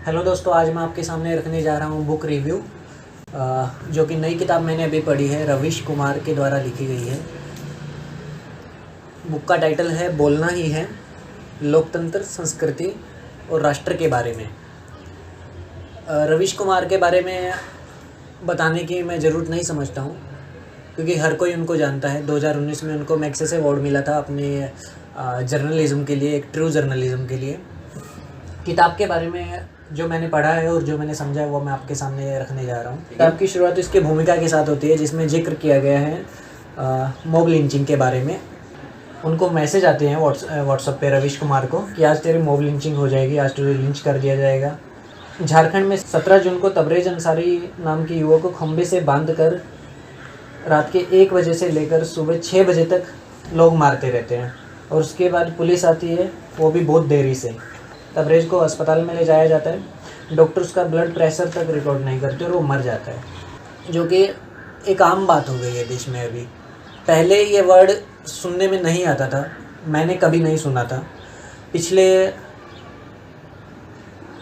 Hello दोस्तों, आज मैं आपके सामने रखने जा रहा हूँ बुक रिव्यू, जो कि नई किताब मैंने अभी पढ़ी है, रवीश कुमार के द्वारा लिखी गई है। बुक का टाइटल है बोलना ही है, लोकतंत्र, संस्कृति और राष्ट्र के बारे में। रवीश कुमार के बारे में बताने की मैं ज़रूरत नहीं समझता हूँ, क्योंकि हर कोई उनको जानता है। 2019 में उनको मैग्सेसे अवार्ड मिला था अपने जर्नलिज़्म के लिए, एक ट्रू जर्नलिज़म के लिए। किताब के बारे में जो मैंने पढ़ा है और जो मैंने समझा है वो मैं आपके सामने रखने जा रहा हूँ। किताब की शुरुआत इसकी भूमिका के साथ होती है, जिसमें जिक्र किया गया है मॉब लिंचिंग के बारे में। उनको मैसेज आते हैं व्हाट्सएप पे रवीश कुमार को कि आज तेरी मॉब लिंचिंग हो जाएगी, आज तुझे लिंच कर दिया जाएगा। झारखंड में 17 जून को तबरेज अंसारी नाम के युवक को खंबे से बांध कर रात के 1 बजे से लेकर सुबह 6 बजे तक लोग मारते रहते हैं, और उसके बाद पुलिस आती है, वो भी बहुत देरी से। तबरेज को अस्पताल में ले जाया जाता है, डॉक्टर उसका ब्लड प्रेशर तक रिकॉर्ड नहीं करते और वो मर जाता है, जो कि एक आम बात हो गई है देश में अभी। पहले ये वर्ड सुनने में नहीं आता था, मैंने कभी नहीं सुना था। पिछले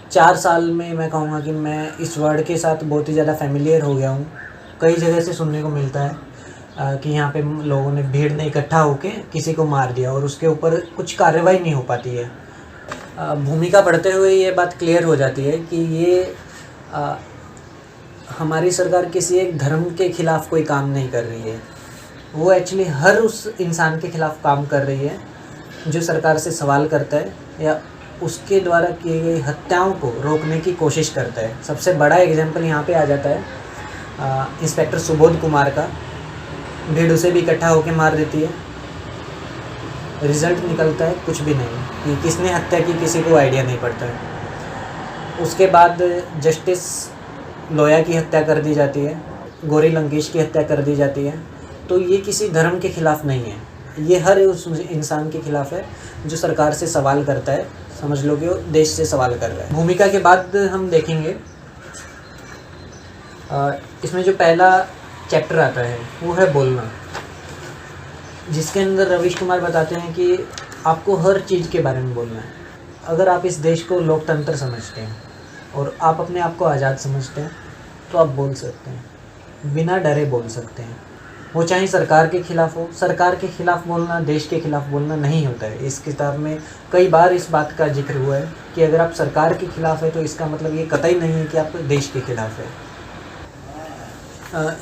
4 साल में मैं कहूँगा कि मैं इस वर्ड के साथ बहुत ही ज़्यादा फैमिलियर हो गया हूँ। कई जगह से सुनने को मिलता है कि यहाँ पे लोगों ने भीड़ ने इकट्ठा होके किसी को मार दिया और उसके ऊपर कुछ कार्रवाई नहीं हो पाती है। भूमिका पढ़ते हुए ये बात क्लियर हो जाती है कि ये हमारी सरकार किसी एक धर्म के ख़िलाफ़ कोई काम नहीं कर रही है, वो एक्चुअली हर उस इंसान के ख़िलाफ़ काम कर रही है जो सरकार से सवाल करता है या उसके द्वारा किए गई हत्याओं को रोकने की कोशिश करता है। सबसे बड़ा एग्जाम्पल यहाँ पे आ जाता है इंस्पेक्टर सुबोध कुमार का। भीड़ उसे भी इकट्ठा होकर मार देती है, रिज़ल्ट निकलता है कुछ भी नहीं, कि किसने हत्या की किसी को आइडिया नहीं पड़ता है। उसके बाद जस्टिस लोया की हत्या कर दी जाती है, गौरी लंकेश की हत्या कर दी जाती है। तो ये किसी धर्म के ख़िलाफ़ नहीं है, ये हर उस इंसान के ख़िलाफ़ है जो सरकार से सवाल करता है। समझ लो कि वो देश से सवाल कर रहा है। भूमिका के बाद हम देखेंगे इसमें जो पहला चैप्टर आता है वो है बोलना, जिसके अंदर रवीश कुमार बताते हैं कि आपको हर चीज़ के बारे में बोलना है। अगर आप इस देश को लोकतंत्र समझते हैं और आप अपने आप को आज़ाद समझते हैं तो आप बोल सकते हैं, बिना डरे बोल सकते हैं। वो चाहे सरकार के ख़िलाफ़ हो। सरकार के ख़िलाफ़ बोलना देश के ख़िलाफ़ बोलना नहीं होता है। इस किताब में कई बार इस बात का जिक्र हुआ है कि अगर आप सरकार के ख़िलाफ़ है तो इसका मतलब ये कतई नहीं है कि आप देश के ख़िलाफ़ है।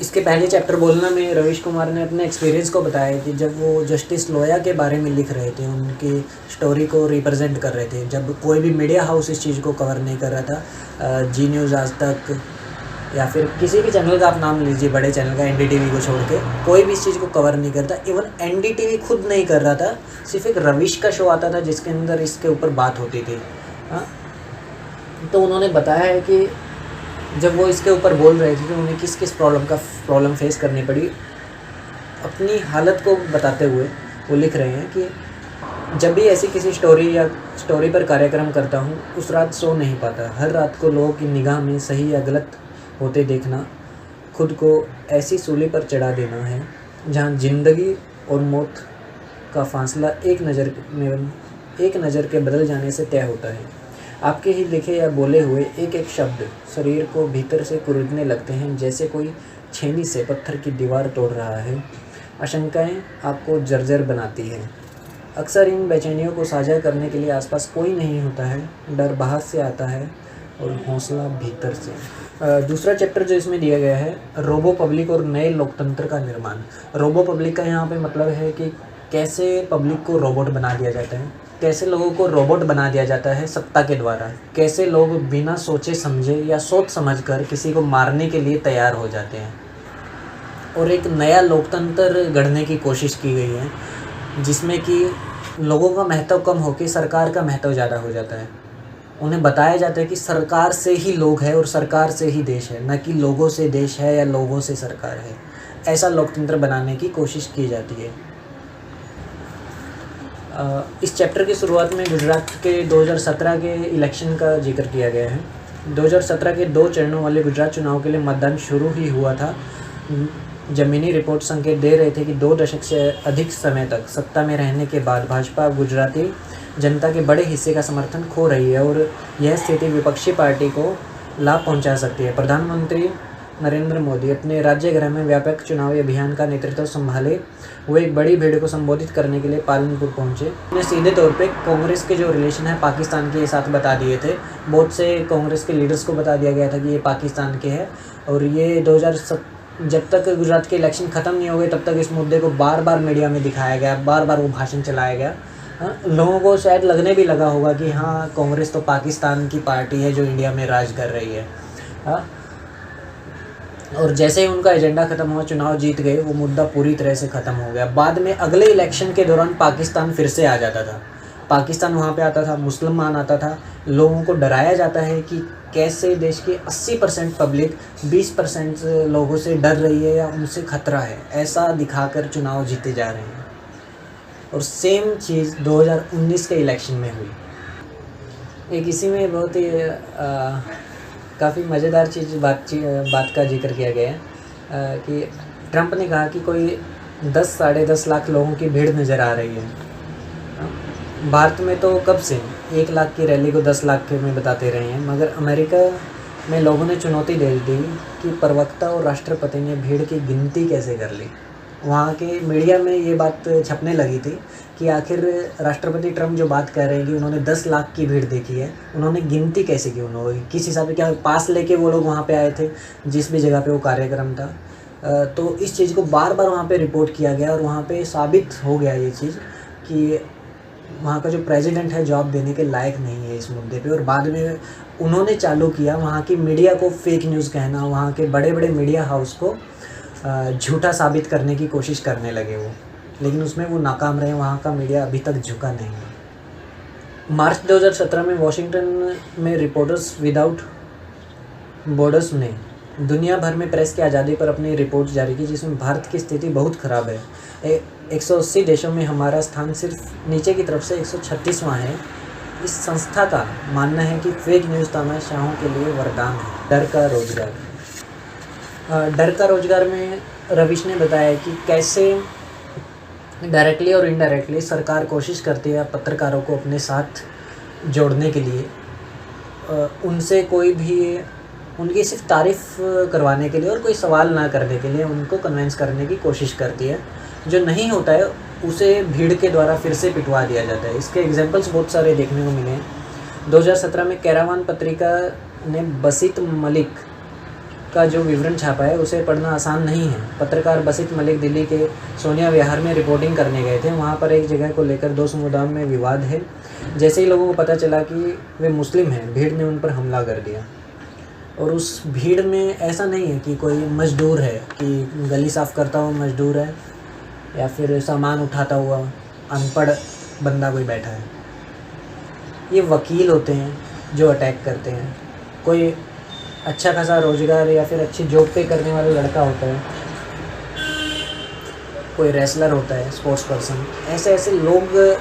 इसके पहले चैप्टर बोलना में रवीश कुमार ने अपने एक्सपीरियंस को बताया कि जब वो जस्टिस लोया के बारे में लिख रहे थे, उनकी स्टोरी को रिप्रेजेंट कर रहे थे, जब कोई भी मीडिया हाउस इस चीज़ को कवर नहीं कर रहा था, जी न्यूज़, आज तक या फिर किसी भी चैनल का आप नाम लीजिए, बड़े चैनल का, एनडीटीवी को छोड़ के कोई भी इस चीज़ को कवर नहीं करता। इवन एनडीटीवी खुद नहीं कर रहा था, सिर्फ एक रवीश का शो आता था जिसके अंदर इसके ऊपर बात होती थी। तो उन्होंने बताया है कि जब वो इसके ऊपर बोल रहे थे तो उन्हें किस किस प्रॉब्लम फेस करनी पड़ी। अपनी हालत को बताते हुए वो लिख रहे हैं कि जब भी ऐसी किसी स्टोरी पर कार्यक्रम करता हूँ, उस रात सो नहीं पाता। हर रात को लोगों की निगाह में सही या गलत होते देखना, खुद को ऐसी सूली पर चढ़ा देना है जहाँ ज़िंदगी और मौत का फासला एक नज़र के बदल जाने से तय होता है। आपके ही लिखे या बोले हुए एक एक शब्द शरीर को भीतर से कुरेदने लगते हैं, जैसे कोई छेनी से पत्थर की दीवार तोड़ रहा है। आशंकाएं आपको जर्जर बनाती हैं। अक्सर इन बेचैनियों को साझा करने के लिए आसपास कोई नहीं होता है। डर बाहर से आता है और हौसला भीतर से। दूसरा चैप्टर जो इसमें दिया गया है, रोबो पब्लिक और नए लोकतंत्र का निर्माण। रोबो पब्लिक का यहाँ पे मतलब है कि कैसे पब्लिक को रोबोट बना दिया जाता है, कैसे लोगों को रोबोट बना दिया जाता है सत्ता के द्वारा, कैसे लोग बिना सोचे समझे या सोच समझकर किसी को मारने के लिए तैयार हो जाते हैं। और एक नया लोकतंत्र गढ़ने की कोशिश की गई है, जिसमें कि लोगों का महत्व कम होकर सरकार का महत्व ज़्यादा हो जाता है। उन्हें बताया जाता है कि सरकार से ही लोग है और सरकार से ही देश है, न कि लोगों से देश है या लोगों से सरकार है। ऐसा लोकतंत्र बनाने की कोशिश की जाती है। इस चैप्टर की शुरुआत में गुजरात के 2017 के इलेक्शन का जिक्र किया गया है। 2017 के 2 चरणों वाले गुजरात चुनाव के लिए मतदान शुरू ही हुआ था। ज़मीनी रिपोर्ट संकेत दे रहे थे कि 2 दशक से अधिक समय तक सत्ता में रहने के बाद भाजपा गुजराती जनता के बड़े हिस्से का समर्थन खो रही है और यह स्थिति विपक्षी पार्टी को लाभ पहुंचा सकती है। प्रधानमंत्री नरेंद्र मोदी अपने राज्य गृह में व्यापक चुनावी अभियान का नेतृत्व संभाले हुए एक बड़ी भीड़ को संबोधित करने के लिए पालनपुर पहुंचे। उन्हें सीधे तौर पे कांग्रेस के जो रिलेशन है पाकिस्तान के साथ बता दिए थे। बहुत से कांग्रेस के लीडर्स को बता दिया गया था कि ये पाकिस्तान के हैं और ये 2007 जब तक गुजरात के इलेक्शन ख़त्म नहीं हो गए तब तक इस मुद्दे को बार बार मीडिया में दिखाया गया, बार बार वो भाषण चलाया गया। लोगों को शायद लगने भी लगा होगा कि हाँ, कांग्रेस तो पाकिस्तान की पार्टी है जो इंडिया में राज कर रही है। और जैसे ही उनका एजेंडा ख़त्म हुआ, चुनाव जीत गए, वो मुद्दा पूरी तरह से ख़त्म हो गया। बाद में अगले इलेक्शन के दौरान पाकिस्तान फिर से आ जाता था। पाकिस्तान वहाँ पे आता था, मुसलमान आता था। लोगों को डराया जाता है कि कैसे देश की 80% पब्लिक 20% लोगों से डर रही है या उनसे खतरा है, ऐसा दिखाकर चुनाव जीते जा रहे हैं। और सेम चीज़ 2019 के इलेक्शन में हुई। एक इसी में बहुत ही काफ़ी मज़ेदार चीज़ बात का जिक्र किया गया है कि ट्रंप ने कहा कि कोई 10 साढ़े 10 लाख लोगों की भीड़ नज़र आ रही है। भारत में तो कब से 1 लाख की रैली को 10 लाख के में बताते रहे हैं, मगर अमेरिका में लोगों ने चुनौती दे दी कि प्रवक्ता और राष्ट्रपति ने भीड़ की गिनती कैसे कर ली। वहाँ के मीडिया में ये बात छपने लगी थी कि आखिर राष्ट्रपति ट्रंप जो बात कह रहे हैं कि उन्होंने 10 लाख की भीड़ देखी है, उन्होंने गिनती कैसे की, उन्होंने किस हिसाब से, क्या पास लेके वो लोग वहाँ पे आए थे जिस भी जगह पे वो कार्यक्रम था। तो इस चीज़ को बार बार वहाँ पे रिपोर्ट किया गया और वहाँ पे साबित हो गया ये चीज़ कि वहाँ का जो प्रेसिडेंट है जवाब देने के लायक नहीं है इस मुद्दे पे। और बाद में उन्होंने चालू किया वहाँ की मीडिया को फेक न्यूज़ कहना, वहाँ के बड़े बड़े मीडिया हाउस को झूठा साबित करने की कोशिश करने लगे वो, लेकिन उसमें वो नाकाम रहे। वहाँ का मीडिया अभी तक झुका नहीं है। मार्च 2017 में वॉशिंगटन में रिपोर्टर्स विदाउट बॉर्डर्स ने दुनिया भर में प्रेस की आज़ादी पर अपनी रिपोर्ट जारी की, जिसमें भारत की स्थिति बहुत ख़राब है। 180 देशों में हमारा स्थान सिर्फ नीचे की तरफ से 136वां है। इस संस्था का मानना है कि फेक न्यूज़ तानाशाहों के लिए वरदान है। डर का रोजगार में रविश ने बताया कि कैसे डायरेक्टली और इनडायरेक्टली सरकार कोशिश करती है पत्रकारों को अपने साथ जोड़ने के लिए, उनसे कोई भी उनकी सिर्फ तारीफ़ करवाने के लिए और कोई सवाल ना करने के लिए उनको कन्विंस करने की कोशिश करती है। जो नहीं होता है उसे भीड़ के द्वारा फिर से पिटवा दिया जाता है। इसके एग्जांपल्स बहुत सारे देखने को मिले हैं। 2017 में कैरावान पत्रिका ने बसित मलिक का जो विवरण छापा है उसे पढ़ना आसान नहीं है। पत्रकार बसित मलिक दिल्ली के सोनिया विहार में रिपोर्टिंग करने गए थे। वहाँ पर एक जगह को लेकर 2 समुदायों में विवाद है। जैसे ही लोगों को पता चला कि वे मुस्लिम हैं, भीड़ ने उन पर हमला कर दिया। और उस भीड़ में ऐसा नहीं है कि कोई मजदूर है, कि गली साफ़ करता हुआ मजदूर है या फिर सामान उठाता हुआ अनपढ़ बंदा कोई बैठा है। ये वकील होते हैं जो अटैक करते हैं। कोई अच्छा खासा रोज़गार या फिर अच्छी जॉब पे करने वाला लड़का होता है, कोई रेसलर होता है, स्पोर्ट्स पर्सन। ऐसे ऐसे लोग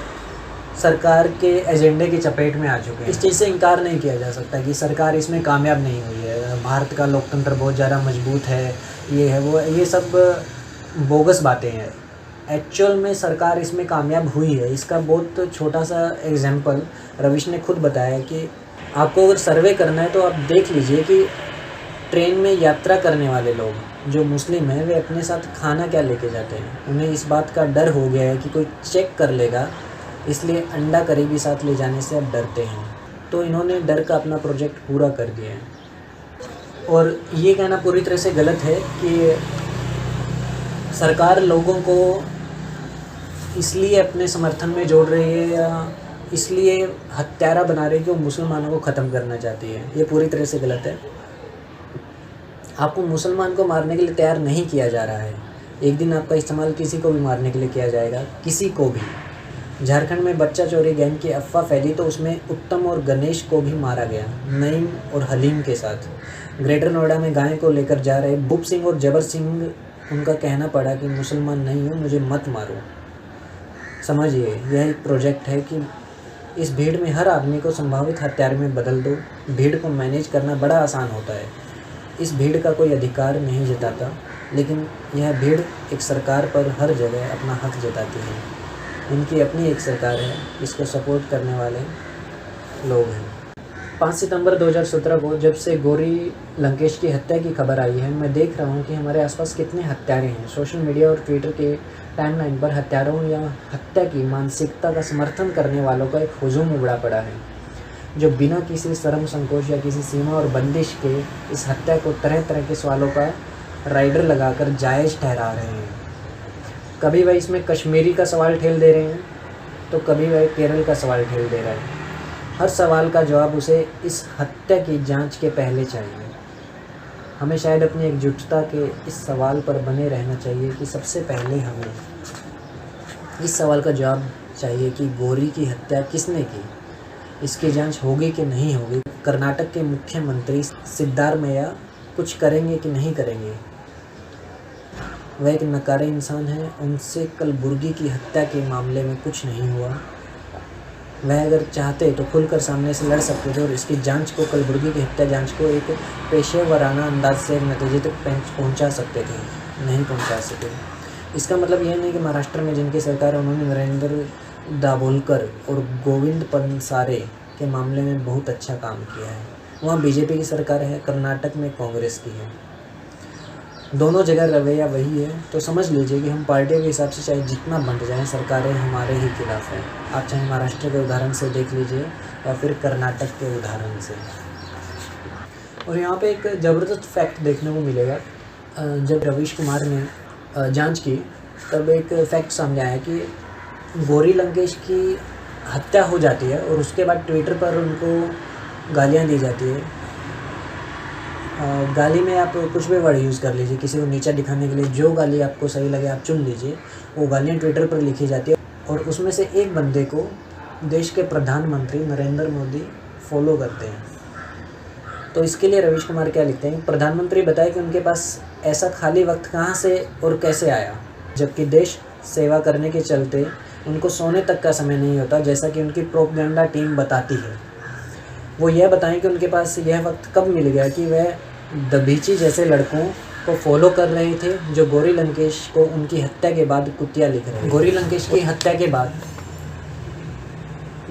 सरकार के एजेंडे की चपेट में आ चुके हैं। इस चीज़ से इनकार नहीं किया जा सकता कि सरकार इसमें कामयाब नहीं हुई है। भारत का लोकतंत्र बहुत ज़्यादा मजबूत है, ये है वो, ये सब बोगस बातें हैं। एक्चुअल में सरकार इसमें कामयाब हुई है। इसका बहुत छोटा सा एग्जांपल रविश ने खुद बताया कि आपको अगर सर्वे करना है तो आप देख लीजिए कि ट्रेन में यात्रा करने वाले लोग जो मुस्लिम हैं वे अपने साथ खाना क्या लेके जाते हैं। उन्हें इस बात का डर हो गया है कि कोई चेक कर लेगा, इसलिए अंडा करी भी साथ ले जाने से अब डरते हैं। तो इन्होंने डर का अपना प्रोजेक्ट पूरा कर दिया है। और ये कहना पूरी तरह से गलत है कि सरकार लोगों को इसलिए अपने समर्थन में जोड़ रही है या इसलिए हत्यारा बना रही है कि वो मुसलमानों को ख़त्म करना चाहती है। ये पूरी तरह से गलत है। आपको मुसलमान को मारने के लिए तैयार नहीं किया जा रहा है। एक दिन आपका इस्तेमाल किसी को भी मारने के लिए किया जाएगा, किसी को भी। झारखंड में बच्चा चोरी गैंग की अफवाह फैली तो उसमें उत्तम और गणेश को भी मारा गया, नईम और हलीम के साथ। ग्रेटर नोएडा में गाय को लेकर जा रहे भूप सिंह और जबर सिंह, उनका कहना पड़ा कि मुसलमान नहीं हूँ, मुझे मत मारो। समझिए, यह एक प्रोजेक्ट है कि इस भीड़ में हर आदमी को संभावित हत्यारे में बदल दो। भीड़ को मैनेज करना बड़ा आसान होता है। इस भीड़ का कोई अधिकार नहीं जताता, लेकिन यह भीड़ एक सरकार पर हर जगह अपना हक जताती है। इनकी अपनी एक सरकार है, इसको सपोर्ट करने वाले लोग हैं। 5 सितंबर 2017 को जब से गौरी लंकेश की हत्या की खबर आई है, मैं देख रहा हूँ कि हमारे आसपास कितने हत्यारे हैं। सोशल मीडिया और ट्विटर के टाइमलाइन पर हत्यारों या हत्या की मानसिकता का समर्थन करने वालों का एक हुजूम उमड़ा पड़ा है, जो बिना किसी शर्म संकोच या किसी सीमा और बंदिश के इस हत्या को तरह तरह के सवालों का राइडर लगाकर जायज़ ठहरा रहे हैं। कभी वह इसमें कश्मीरी का सवाल ठेल दे रहे हैं, तो कभी वह केरल का सवाल ठेल दे रहा है। हर सवाल का जवाब उसे इस हत्या की जांच के पहले चाहिए। हमें शायद अपनी एकजुटता के इस सवाल पर बने रहना चाहिए कि सबसे पहले हमें इस सवाल का जवाब चाहिए कि गौरी की हत्या किसने की, इसकी जांच होगी कि नहीं होगी। कर्नाटक के मुख्यमंत्री सिद्धारमैया कुछ करेंगे कि नहीं करेंगे? वह एक नकारे इंसान है। उनसे कलबुर्गी की हत्या के मामले में कुछ नहीं हुआ। वह अगर चाहते तो खुलकर सामने से लड़ सकते थे और इसकी जांच को, कलबुर्गी की हत्या जांच को एक पेशेवराना अंदाज से नतीजे तक पहुंचा सकते थे, नहीं पहुंचा सके। इसका मतलब यह नहीं कि महाराष्ट्र में जिनकी सरकार है उन्होंने नरेंद्र दाभोलकर और गोविंद पनसारे के मामले में बहुत अच्छा काम किया है। वहाँ बीजेपी की सरकार है, कर्नाटक में कांग्रेस की है। दोनों जगह रवैया वही है। तो समझ लीजिए कि हम पार्टियों के हिसाब से चाहे जितना बंट जाएं, सरकारें हमारे ही खिलाफ हैं। आप चाहे महाराष्ट्र के उदाहरण से देख लीजिए या फिर कर्नाटक के उदाहरण से। और यहाँ पे एक ज़बरदस्त फैक्ट देखने को मिलेगा। जब रवीश कुमार ने जांच की तब एक फैक्ट सामने आया कि गौरी लंकेश की हत्या हो जाती है और उसके बाद ट्विटर पर उनको गालियाँ दी जाती है। गाली में आप कुछ भी वर्ड यूज़ कर लीजिए, किसी को नीचा दिखाने के लिए जो गाली आपको सही लगे आप चुन लीजिए। वो गालियाँ ट्विटर पर लिखी जाती है और उसमें से एक बंदे को देश के प्रधानमंत्री नरेंद्र मोदी फॉलो करते हैं। तो इसके लिए रवीश कुमार क्या लिखते हैं, प्रधानमंत्री बताए कि उनके पास ऐसा खाली वक्त कहाँ से और कैसे आया, जबकि देश सेवा करने के चलते उनको सोने तक का समय नहीं होता, जैसा कि उनकी प्रोपेगेंडा टीम बताती है। वो यह बताएं कि उनके पास यह वक्त कब मिल गया कि वह दबीची जैसे लड़कों को फॉलो कर रहे थे जो गौरी लंकेश को उनकी हत्या के बाद कुतिया लिख रहे थे। गौरी लंकेश की हत्या के बाद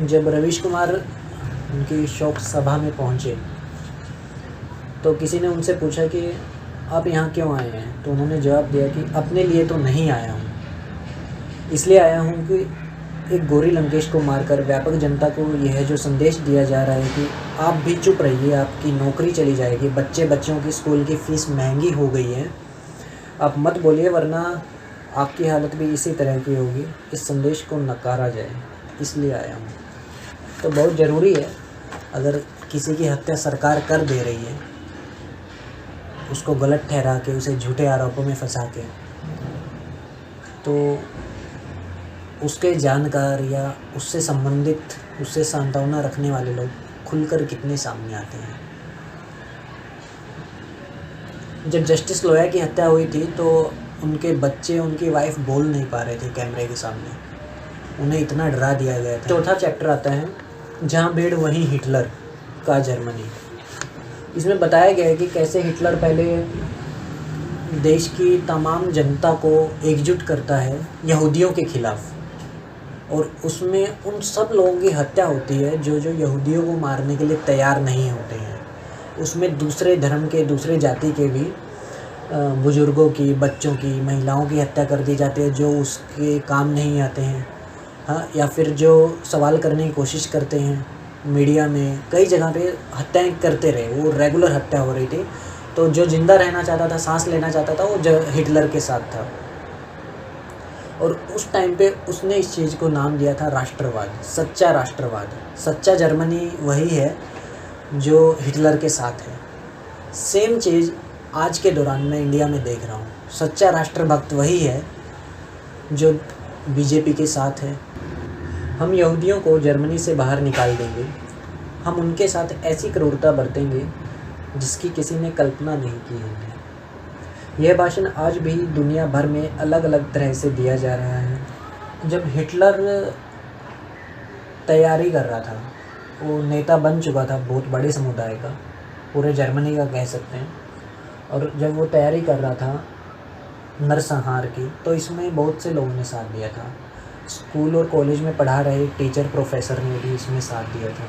जब रवीश कुमार उनकी शोक सभा में पहुंचे तो किसी ने उनसे पूछा कि आप यहाँ क्यों आए हैं, तो उन्होंने जवाब दिया कि अपने लिए तो नहीं आया हूँ, इसलिए आया हूँ कि एक गौरी लंकेश को मारकर व्यापक जनता को यह जो संदेश दिया जा रहा है कि आप भी चुप रहिए, आपकी नौकरी चली जाएगी, बच्चों की स्कूल की फ़ीस महंगी हो गई है, आप मत बोलिए वरना आपकी हालत भी इसी तरह की होगी। इस संदेश को नकारा जाए, इसलिए आया हूँ। तो बहुत ज़रूरी है, अगर किसी की हत्या सरकार कर दे रही है, उसको गलत ठहरा के, उसे झूठे आरोपों में फंसा के, तो उसके जानकार या उससे संबंधित, उससे सांत्वना रखने वाले लोग खुलकर कितने सामने आते हैं। जब जस्टिस लोया की हत्या हुई थी तो उनके बच्चे, उनकी वाइफ बोल नहीं पा रहे थे कैमरे के सामने, उन्हें इतना डरा दिया गया था। चौथा चैप्टर आता है जहाँ भीड़ वहीं हिटलर का जर्मनी। इसमें बताया गया है कि कैसे हिटलर पहले देश की तमाम जनता को एकजुट करता है यहूदियों के खिलाफ, और उसमें उन सब लोगों की हत्या होती है जो यहूदियों को मारने के लिए तैयार नहीं होते हैं। उसमें दूसरे धर्म के, दूसरे जाति के भी बुज़ुर्गों की, बच्चों की, महिलाओं की हत्या कर दी जाती है जो उसके काम नहीं आते हैं, हाँ, या फिर जो सवाल करने की कोशिश करते हैं। मीडिया में कई जगह पे हत्याएं करते रहे, वो रेगुलर हत्या हो रही थी। तो जो जिंदा रहना चाहता था, सांस लेना चाहता था, वो हिटलर के साथ था। और उस टाइम पे उसने इस चीज़ को नाम दिया था राष्ट्रवाद, सच्चा राष्ट्रवाद। सच्चा जर्मनी वही है जो हिटलर के साथ है। सेम चीज़ आज के दौरान मैं इंडिया में देख रहा हूँ। सच्चा राष्ट्रभक्त वही है जो बीजेपी के साथ है। हम यहूदियों को जर्मनी से बाहर निकाल देंगे, हम उनके साथ ऐसी क्रूरता बरतेंगे जिसकी किसी ने कल्पना नहीं की है। यह भाषण आज भी दुनिया भर में अलग अलग तरह से दिया जा रहा है। जब हिटलर तैयारी कर रहा था, वो नेता बन चुका था बहुत बड़े समुदाय का, पूरे जर्मनी का कह सकते हैं, और जब वो तैयारी कर रहा था नरसंहार की, तो इसमें बहुत से लोगों ने साथ दिया था। स्कूल और कॉलेज में पढ़ा रहे टीचर प्रोफेसर ने भी इसमें साथ दिया था।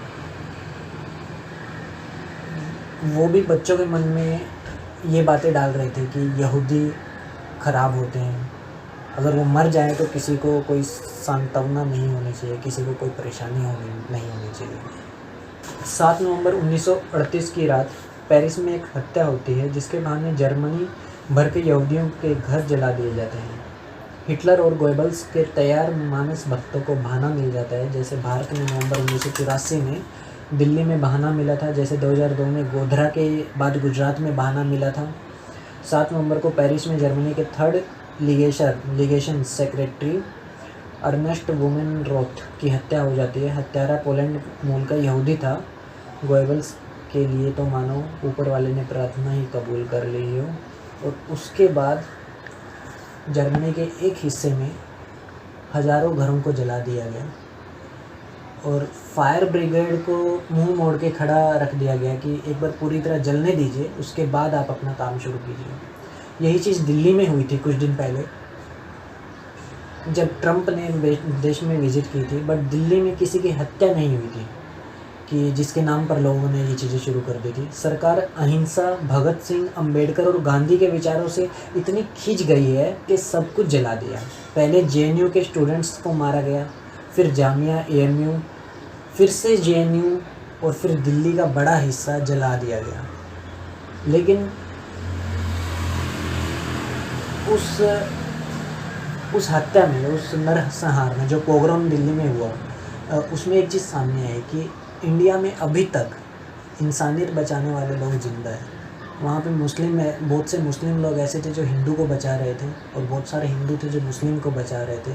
वो भी बच्चों के मन में ये बातें डाल रहे थे कि यहूदी ख़राब होते हैं, अगर वो मर जाए तो किसी को कोई सांत्वना नहीं होनी चाहिए, किसी को कोई परेशानी नहीं होनी चाहिए। 7 नवंबर 1938 की रात पेरिस में एक हत्या होती है जिसके बहाने जर्मनी भर के यहूदियों के घर जला दिए जाते हैं। हिटलर और गोएबल्स के तैयार मानस भक्तों को बहाना मिल जाता है, जैसे भारत में नवंबर 1984 में दिल्ली में बहाना मिला था, जैसे 2002 में गोधरा के बाद गुजरात में बहाना मिला था। 7 नवंबर को पेरिस में जर्मनी के थर्ड लीगेशन सेक्रेटरी अर्नेस्ट वुमेनरोथ की हत्या हो जाती है। हत्यारा पोलैंड मूल का यहूदी था। गोएबल्स के लिए तो मानो ऊपर वाले ने प्रार्थना ही कबूल कर ली हो। और उसके बाद जर्मनी के एक हिस्से में हज़ारों घरों को जला दिया गया और फायर ब्रिगेड को मुंह मोड़ के खड़ा रख दिया गया कि एक बार पूरी तरह जलने दीजिए, उसके बाद आप अपना काम शुरू कीजिए। यही चीज़ दिल्ली में हुई थी कुछ दिन पहले जब ट्रंप ने देश में विज़िट की थी, बट दिल्ली में किसी की हत्या नहीं हुई थी कि जिसके नाम पर लोगों ने ये चीज़ें शुरू कर दी थी। सरकार अहिंसा, भगत सिंह, अंबेडकर और गांधी के विचारों से इतनी खींच गई है कि सब कुछ जला दिया। पहले जेएनयू के स्टूडेंट्स को मारा गया, फिर जामिया एएमयू, फिर से जेएनयू और फिर दिल्ली का बड़ा हिस्सा जला दिया गया। लेकिन उस हत्या में, उस नरसंहार में जो पोग्राम दिल्ली में हुआ, उसमें एक चीज़ सामने आई कि इंडिया में अभी तक इंसानियत बचाने वाले लोग जिंदा हैं। वहाँ पे बहुत से मुस्लिम लोग ऐसे थे जो हिंदू को बचा रहे थे और बहुत सारे हिंदू थे जो मुस्लिम को बचा रहे थे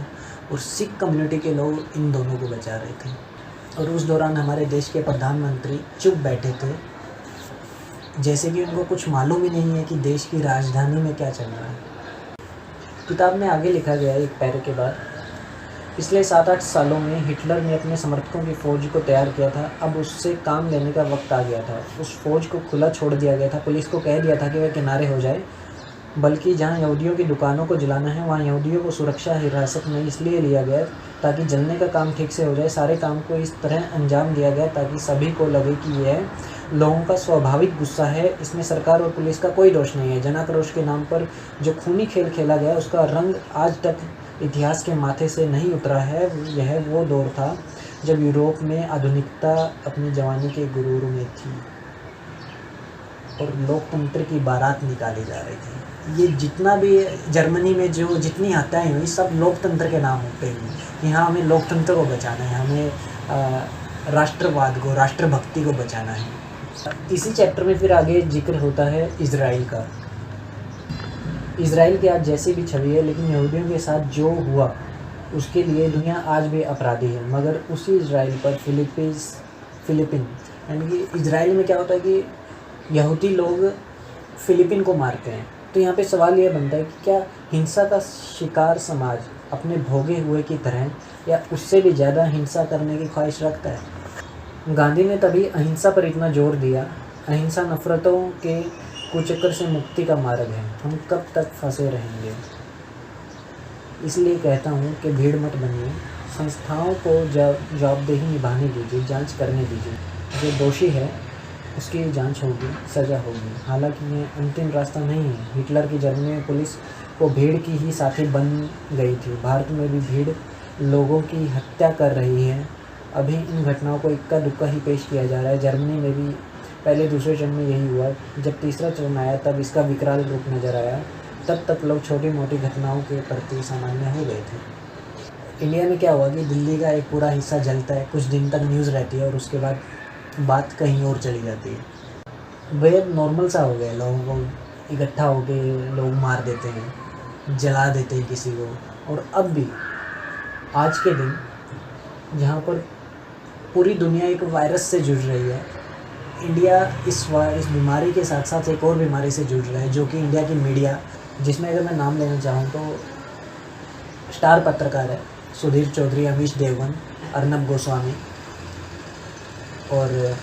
और सिख कम्युनिटी के लोग इन दोनों को बचा रहे थे। और उस दौरान हमारे देश के प्रधानमंत्री चुप बैठे थे, जैसे कि उनको कुछ मालूम ही नहीं है कि देश की राजधानी में क्या चल रहा है। किताब में आगे लिखा गया है एक पैरे के बाद, पिछले 7-8 सालों में हिटलर ने अपने समर्थकों की फ़ौज को तैयार किया था। अब उससे काम लेने का वक्त आ गया था। उस फ़ौज को खुला छोड़ दिया गया था। पुलिस को कह दिया था कि वह किनारे हो जाए, बल्कि जहां यहूदियों की दुकानों को जलाना है वहां यहूदियों को सुरक्षा हिरासत में इसलिए लिया गया ताकि जलने का काम ठीक से हो जाए। सारे काम को इस तरह अंजाम दिया गया ताकि सभी को लगे कि यह लोगों का स्वाभाविक गुस्सा है, इसमें सरकार और पुलिस का कोई दोष नहीं है। जनाक्रोश के नाम पर जो खूनी खेल खेला गया उसका रंग आज तक इतिहास के माथे से नहीं उतरा है। यह वो दौर था जब यूरोप में आधुनिकता अपनी जवानी के गुरूर में थी और लोकतंत्र की बारात निकाली जा रही थी। ये जितना भी जर्मनी में जो जितनी हत्याएं हुई सब लोकतंत्र के नाम पे हुई कि हाँ हमें लोकतंत्र को बचाना है, हमें राष्ट्रवाद को, राष्ट्रभक्ति को बचाना है। इसी चैप्टर में फिर आगे जिक्र होता है इजराइल का। इजराइल की आज जैसी भी छवि है, लेकिन यहूदियों के साथ जो हुआ उसके लिए दुनिया आज भी अपराधी है। मगर उसी इजराइल पर फिलिपिन यानी कि इजराइल में क्या होता है कि यहूदी लोग फिलिपिन को मारते हैं। तो यहाँ पे सवाल यह बनता है कि क्या हिंसा का शिकार समाज अपने भोगे हुए की तरह या उससे भी ज़्यादा हिंसा करने की ख्वाहिश रखता है? गांधी ने तभी अहिंसा पर इतना जोर दिया। अहिंसा नफरतों के कुचक्कर से मुक्ति का मार्ग है। हम कब तक फंसे रहेंगे? इसलिए कहता हूँ कि भीड़ मत बनिए, संस्थाओं को जवाबदेही निभाने दीजिए, जांच करने दीजिए। जो दोषी है उसकी जांच होगी, सज़ा होगी। हालांकि ये अंतिम रास्ता नहीं है। हिटलर की जर्मनी में पुलिस को भीड़ की ही साथी बन गई थी। भारत में भी भीड़ लोगों की हत्या कर रही है। अभी इन घटनाओं को इक्का दुक्का ही पेश किया जा रहा है। जर्मनी में भी पहले दूसरे चरण में यही हुआ। जब तीसरा चरण आया तब इसका विकराल रूप नज़र आया। तब तक लोग छोटी मोटी घटनाओं के प्रति सामान्य हो गए थे। इंडिया में क्या हुआ कि दिल्ली का एक पूरा हिस्सा जलता है, कुछ दिन तक न्यूज़ रहती है और उसके बाद बात कहीं और चली जाती है। बेहद नॉर्मल सा हो गया, लोगों को इकट्ठा होके लोग मार देते हैं, जला देते हैं किसी को। और अब भी आज के दिन जहाँ पर पूरी दुनिया एक वायरस से जुड़ रही है, इंडिया इस बीमारी के साथ साथ एक और बीमारी से जुड़ रहा है जो कि इंडिया की मीडिया, जिसमें अगर मैं नाम लेना चाहूँ तो स्टार पत्रकार है सुधीर चौधरी, अमीश देवगन, अर्नब गोस्वामी और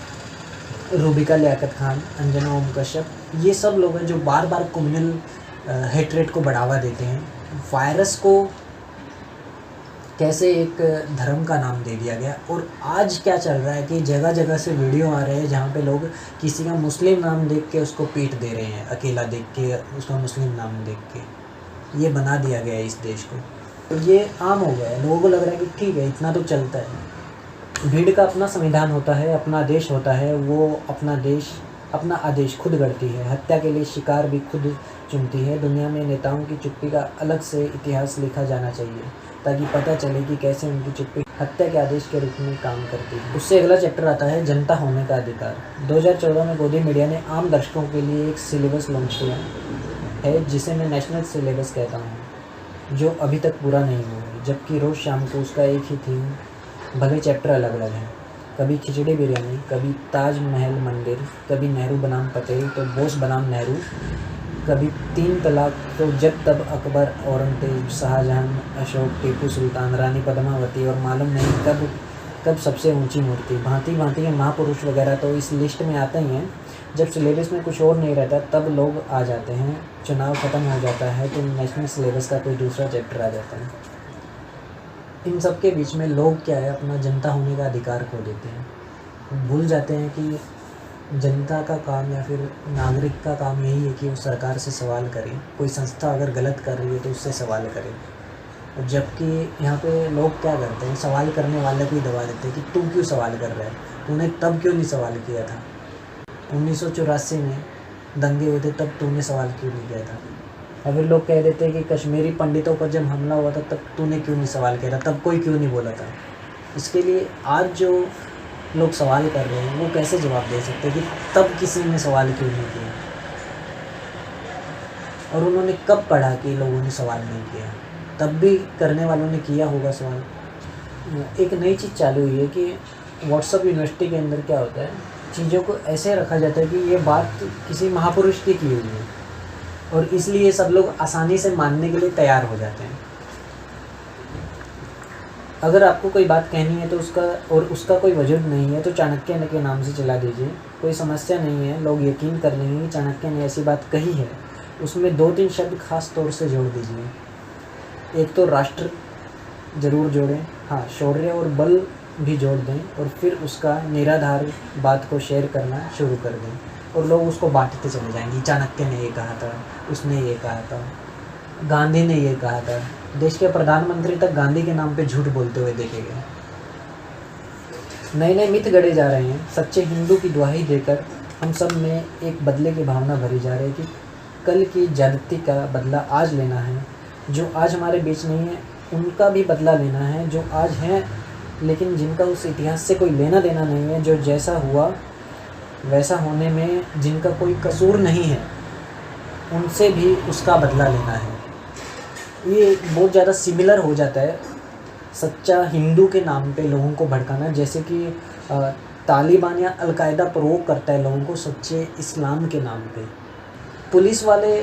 रूबिका लियाकत खान, अंजना ओम कश्यप। ये सब लोग हैं जो बार बार कम्युनल हेट्रेट को बढ़ावा देते हैं, वायरस को कैसे एक धर्म का नाम दे दिया गया। और आज क्या चल रहा है कि जगह जगह से वीडियो आ रहे हैं जहाँ पे लोग किसी का मुस्लिम नाम देख के उसको पीट दे रहे हैं, अकेला देख के उसका मुस्लिम नाम देख के। ये बना दिया गया है इस देश को, तो ये आम हो गया है। लोगों को लग रहा है कि ठीक है, इतना तो चलता है। भीड़ का अपना संविधान होता है, अपना देश होता है, वो अपना आदेश खुद गढ़ती है। हत्या के लिए शिकार भी खुद चुनती है। दुनिया में नेताओं की चुप्पी का अलग से इतिहास लिखा जाना चाहिए, ताकि पता चले कि कैसे उनकी चुप्पी हत्या के आदेश के रूप में काम करती है। उससे अगला चैप्टर आता है जनता होने का अधिकार। 2014 में गोदी मीडिया ने आम दर्शकों के लिए एक सिलेबस लॉन्च किया है, जिसे मैं नेशनल सिलेबस कहता हूँ, जो अभी तक पूरा नहीं हुआ है। जबकि रोज़ शाम को उसका एक ही थीम, भले चैप्टर अलग अलग हैं। कभी खिचड़ी बिरयानी, कभी ताजमहल मंदिर, कभी नेहरू बनाम पटेल तो बोस बनाम नेहरू, कभी 3 तलाक तो जब तब अकबर, औरंगजेब, शाहजहां, अशोक, टीपू सुल्तान, रानी पद्मावती और मालूम नहीं कब सबसे ऊंची मूर्ति। भांति भांति के महापुरुष वगैरह तो इस लिस्ट में आते ही हैं। जब सिलेबस में कुछ और नहीं रहता तब लोग आ जाते हैं। चुनाव ख़त्म हो जाता है तो नेशनल सिलेबस का कोई दूसरा चैप्टर आ जाता है। इन सब के बीच में लोग क्या है, अपना जनता होने का अधिकार खो देते हैं। भूल जाते हैं कि जनता का काम या फिर नागरिक का काम यही है कि वो सरकार से सवाल करे। कोई संस्था अगर गलत कर रही है तो उससे सवाल करे। और जबकि यहाँ पे लोग क्या करते हैं, सवाल करने वाले को ही दबा देते हैं कि तू क्यों सवाल कर रहा है, तूने तब क्यों नहीं सवाल किया था। 1984 में दंगे हुए थे, तब तूने सवाल क्यों नहीं किया था। और फिर लोग कह देते हैं कि कश्मीरी पंडितों पर जब हमला हुआ था तब तूने क्यों नहीं सवाल किया था, तब कोई क्यों नहीं बोला था। इसके लिए आज जो लोग सवाल कर रहे हैं वो कैसे जवाब दे सकते हैं कि तब किसी ने सवाल क्यों नहीं किया, और उन्होंने कब पढ़ा कि लोगों ने सवाल नहीं किया। तब भी करने वालों ने किया होगा सवाल। एक नई चीज़ चालू हुई है कि व्हाट्सएप यूनिवर्सिटी के अंदर क्या होता है, चीज़ों को ऐसे रखा जाता है कि ये बात किसी महापुरुष की हुई है, और इसलिए सब लोग आसानी से मानने के लिए तैयार हो जाते हैं। अगर आपको कोई बात कहनी है तो उसका कोई वजूद नहीं है तो चाणक्य के नाम से चला दीजिए, कोई समस्या नहीं है। लोग यकीन कर लेंगे कि चाणक्य ने ऐसी बात कही है। उसमें 2-3 शब्द खास तौर से जोड़ दीजिए। एक तो राष्ट्र ज़रूर जोड़ें, हाँ, शौर्य और बल भी जोड़ दें, और फिर उसका निराधार बात को शेयर करना शुरू कर दें, और लोग उसको बांटते चले जाएंगे। चाणक्य ने ये कहा था, उसने ये कहा था, गांधी ने ये कहा था। देश के प्रधानमंत्री तक गांधी के नाम पे झूठ बोलते हुए देखे गए। नए नए मिथ गढ़े जा रहे हैं। सच्चे हिंदू की दुहाई देकर हम सब में एक बदले की भावना भरी जा रही है कि कल की ज्यादती का बदला आज लेना है। जो आज हमारे बीच नहीं है उनका भी बदला लेना है, जो आज हैं लेकिन जिनका उस इतिहास से कोई लेना देना नहीं है, जो जैसा हुआ वैसा होने में जिनका कोई कसूर नहीं है, उनसे भी उसका बदला लेना है। ये बहुत ज़्यादा सिमिलर हो जाता है सच्चा हिंदू के नाम पे लोगों को भड़काना, जैसे कि तालिबान या अलकायदा प्रवोक करता है लोगों को सच्चे इस्लाम के नाम पे। पुलिस वाले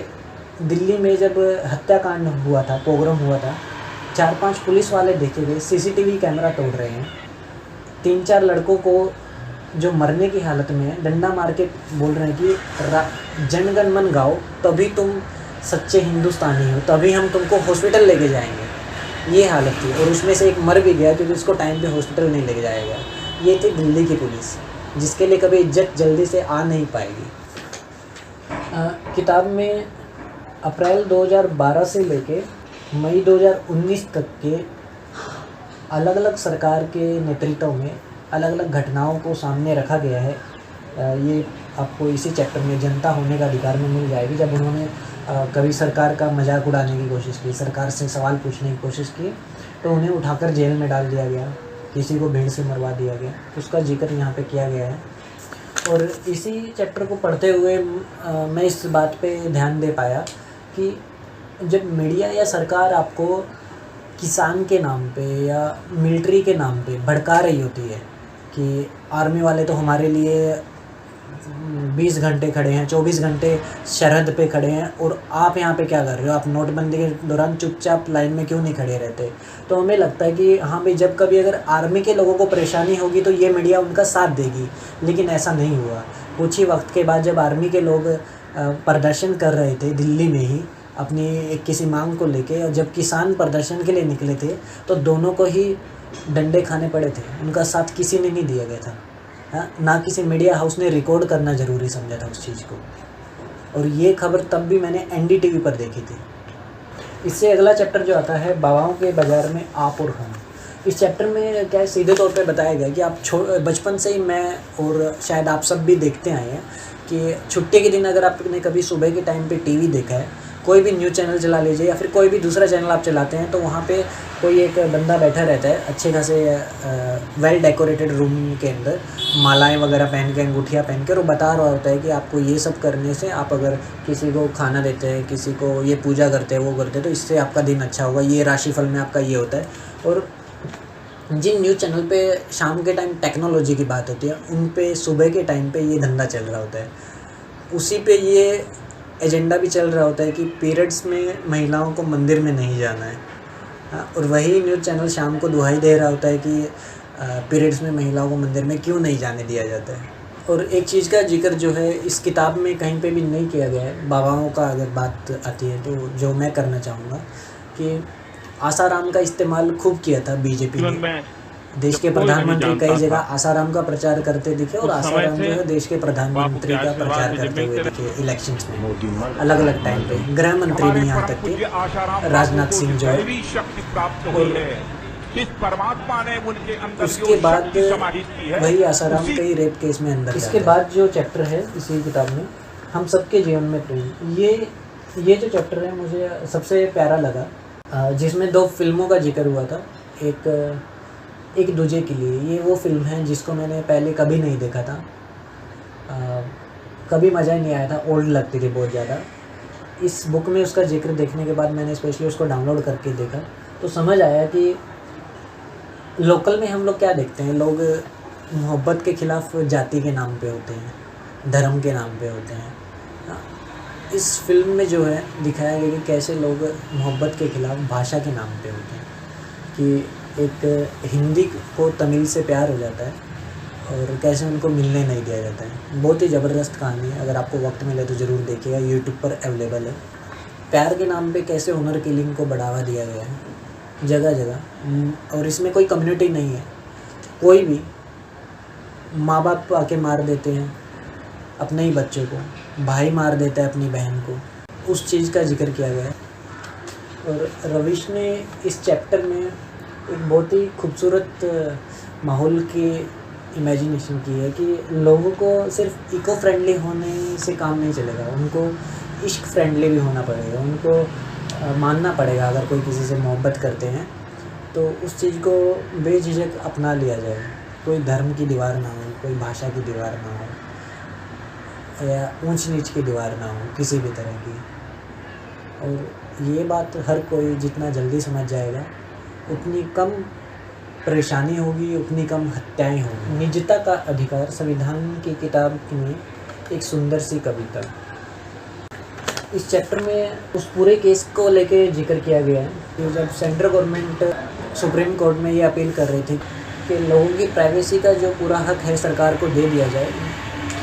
दिल्ली में जब हत्याकांड हुआ था, पोग्राम हुआ था, 4-5 पुलिस वाले देखे गए सीसीटीवी कैमरा तोड़ रहे हैं। 3-4 लड़कों को जो मरने की हालत में है डंडा मार के बोल रहे हैं कि जन गण मन गाओ, तभी तुम सच्चे हिंदुस्तानी हो, तभी हम तुमको हॉस्पिटल लेके जाएंगे। ये हालत थी, और उसमें से एक मर भी गया क्योंकि उसको टाइम पे हॉस्पिटल नहीं लेके जाया गया। ये थी दिल्ली की पुलिस, जिसके लिए कभी इज्जत जल्दी से आ नहीं पाएगी। किताब में अप्रैल 2012 से लेके मई 2019 तक के अलग अलग सरकार के नेतृत्व में अलग अलग घटनाओं को सामने रखा गया है। ये आपको इसी चैप्टर में जनता होने का अधिकार में मिल जाएगी। जब उन्होंने कभी सरकार का मजाक उड़ाने की कोशिश की, सरकार से सवाल पूछने की कोशिश की, तो उन्हें उठाकर जेल में डाल दिया गया, किसी को भीड़ से मरवा दिया गया। उसका जिक्र यहाँ पे किया गया है। और इसी चैप्टर को पढ़ते हुए मैं इस बात पे ध्यान दे पाया कि जब मीडिया या सरकार आपको किसान के नाम पे या मिलिट्री के नाम पे भड़का रही होती है कि आर्मी वाले तो हमारे लिए 20 घंटे खड़े हैं, 24 घंटे सरहद पे खड़े हैं, और आप यहाँ पे क्या कर रहे हो, आप नोटबंदी के दौरान चुपचाप लाइन में क्यों नहीं खड़े रहते। तो हमें लगता है कि हाँ भाई, जब कभी अगर आर्मी के लोगों को परेशानी होगी तो ये मीडिया उनका साथ देगी, लेकिन ऐसा नहीं हुआ। कुछ ही वक्त के बाद जब आर्मी के लोग प्रदर्शन कर रहे थे दिल्ली में ही, अपनी एक किसी मांग को लेके, और जब किसान प्रदर्शन के लिए निकले थे तो दोनों को ही डंडे खाने पड़े थे, उनका साथ किसी ने नहीं दिया गया था। हाँ, ना किसी मीडिया हाउस ने रिकॉर्ड करना ज़रूरी समझा था उस चीज़ को। और ये खबर तब भी मैंने एनडीटीवी पर देखी थी। इससे अगला चैप्टर जो आता है बाबाओं के बाज़ार में आप और हम। इस चैप्टर में क्या है, सीधे तौर पे बताया गया कि आप बचपन से ही मैं और शायद आप सब भी देखते आए हैं कि छुट्टी के दिन अगर आपने कभी सुबह के टाइम पे टीवी देखा है, कोई भी न्यूज़ चैनल चला लीजिए या फिर कोई भी दूसरा चैनल आप चलाते हैं, तो वहाँ पे कोई एक बंदा बैठा रहता है अच्छे खासे वेल डेकोरेटेड रूम के अंदर, मालाएं वगैरह पहन के, अंगूठियाँ पहन के, और वो बता रहा होता है कि आपको ये सब करने से, आप अगर किसी को खाना देते हैं, किसी को ये पूजा करते हैं, वो करते हैं, तो इससे आपका दिन अच्छा होगा, ये राशिफल में आपका ये होता है। और जिन न्यूज़ चैनल पे शाम के टाइम टेक्नोलॉजी की बात होती है, उन पे सुबह के टाइम पे ये धंधा चल रहा होता है। उसी पे ये एजेंडा भी चल रहा होता है कि पीरियड्स में महिलाओं को मंदिर में नहीं जाना है। हाँ, और वही न्यूज़ चैनल शाम को दुहाई दे रहा होता है कि पीरियड्स में महिलाओं को मंदिर में क्यों नहीं जाने दिया जाता है। और एक चीज़ का जिक्र जो है इस किताब में कहीं पे भी नहीं किया गया है, बाबाओं का अगर बात आती है तो जो मैं करना चाहूँगा कि आसाराम का इस्तेमाल खूब किया था बीजेपी ने। देश के प्रधानमंत्री कई जगह आसाराम का प्रचार करते दिखे, और आसाराम जो है देश के प्रधानमंत्री का प्रचार करते हुए दिखे इलेक्शंस में अलग अलग टाइम पे। गृह मंत्री भी यहाँ तक कि राजनाथ सिंह जो है। और उसके बाद वही आसाराम कई रेप केस में अंदर। इसके बाद जो चैप्टर है इसी किताब में, हम सबके जीवन में प्रेम, ये जो चैप्टर है मुझे सबसे प्यारा लगा, जिसमें 2 फिल्मों का जिक्र हुआ था। एक दूजे के लिए, ये वो फिल्म है जिसको मैंने पहले कभी नहीं देखा था, कभी मज़ा ही नहीं आया था, ओल्ड लगती थी बहुत ज़्यादा। इस बुक में उसका जिक्र देखने के बाद मैंने स्पेशली उसको डाउनलोड करके देखा, तो समझ आया कि लोकल में हम लोग क्या देखते हैं, लोग मोहब्बत के ख़िलाफ़ जाति के नाम पे होते हैं, धर्म के नाम पे होते हैं। इस फिल्म में जो है दिखाया गया कि कैसे लोग मोहब्बत के ख़िलाफ़ भाषा के नाम पे होते हैं, कि एक हिंदी को तमिल से प्यार हो जाता है और कैसे उनको मिलने नहीं दिया जाता है। बहुत ही ज़बरदस्त कहानी है, अगर आपको वक्त मिले तो ज़रूर देखिएगा, यूट्यूब पर अवेलेबल है। प्यार के नाम पे कैसे ऑनर किलिंग को बढ़ावा दिया गया है जगह जगह, और इसमें कोई कम्युनिटी नहीं है, कोई भी माँ बाप आके मार देते हैं अपने ही बच्चों को, भाई मार देता है अपनी बहन को, उस चीज़ का जिक्र किया गया है। और रविश ने इस चैप्टर में एक बहुत ही खूबसूरत माहौल की इमेजिनेशन की है कि लोगों को सिर्फ इको फ्रेंडली होने से काम नहीं चलेगा, उनको इश्क फ्रेंडली भी होना पड़ेगा, उनको मानना पड़ेगा अगर कोई किसी से मोहब्बत करते हैं तो उस चीज़ को बेझिझक अपना लिया जाए। कोई धर्म की दीवार ना हो, कोई भाषा की दीवार ना हो, या ऊंच नीच की दीवार ना हो किसी भी तरह की। और ये बात हर कोई जितना जल्दी समझ जाएगा उतनी कम परेशानी होगी, उतनी कम हत्याएं होंगी। निजता का अधिकार संविधान की किताब में एक सुंदर सी कविता। इस चैप्टर में उस पूरे केस को लेके जिक्र किया गया है कि जब सेंट्रल गवर्नमेंट सुप्रीम कोर्ट में ये अपील कर रही थी कि लोगों की प्राइवेसी का जो पूरा हक है सरकार को दे दिया जाए,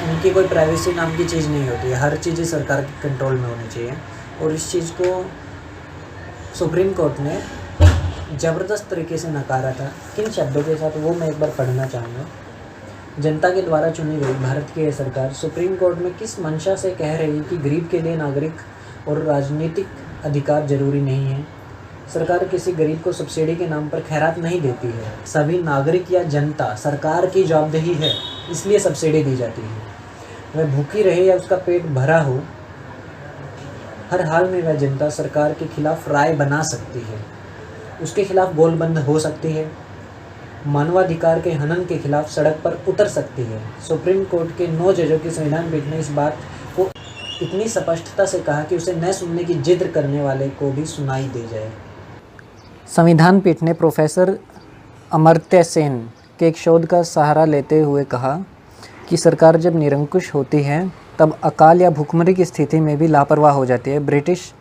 उनकी कोई प्राइवेसी नाम की चीज़ नहीं होती है, हर चीज़ सरकार के कंट्रोल में होनी चाहिए। और इस चीज़ को सुप्रीम कोर्ट ने ज़बरदस्त तरीके से नकारा था। किन शब्दों के साथ वो मैं एक बार पढ़ना चाहूँगा। जनता के द्वारा चुनी गई भारत की यह सरकार सुप्रीम कोर्ट में किस मंशा से कह रही है कि गरीब के लिए नागरिक और राजनीतिक अधिकार जरूरी नहीं है। सरकार किसी गरीब को सब्सिडी के नाम पर खैरात नहीं देती है, सभी नागरिक या जनता सरकार की जवाबदेही है, इसलिए सब्सिडी दी जाती है। वह भूखी रहे या उसका पेट भरा हो, हर हाल में वह जनता सरकार के खिलाफ राय बना सकती है, उसके खिलाफ गोलबंद हो सकती है, मानवाधिकार के हनन के खिलाफ सड़क पर उतर सकती है। सुप्रीम कोर्ट के 9 जजों की संविधान पीठ ने इस बात को इतनी स्पष्टता से कहा कि उसे न सुनने की जिद करने वाले को भी सुनाई दे जाए। संविधान पीठ ने प्रोफेसर अमर्त्य सेन के एक शोध का सहारा लेते हुए कहा कि सरकार जब निरंकुश होती है तब अकाल या भूखमरी की स्थिति में भी लापरवाह हो जाती है। ब्रिटिश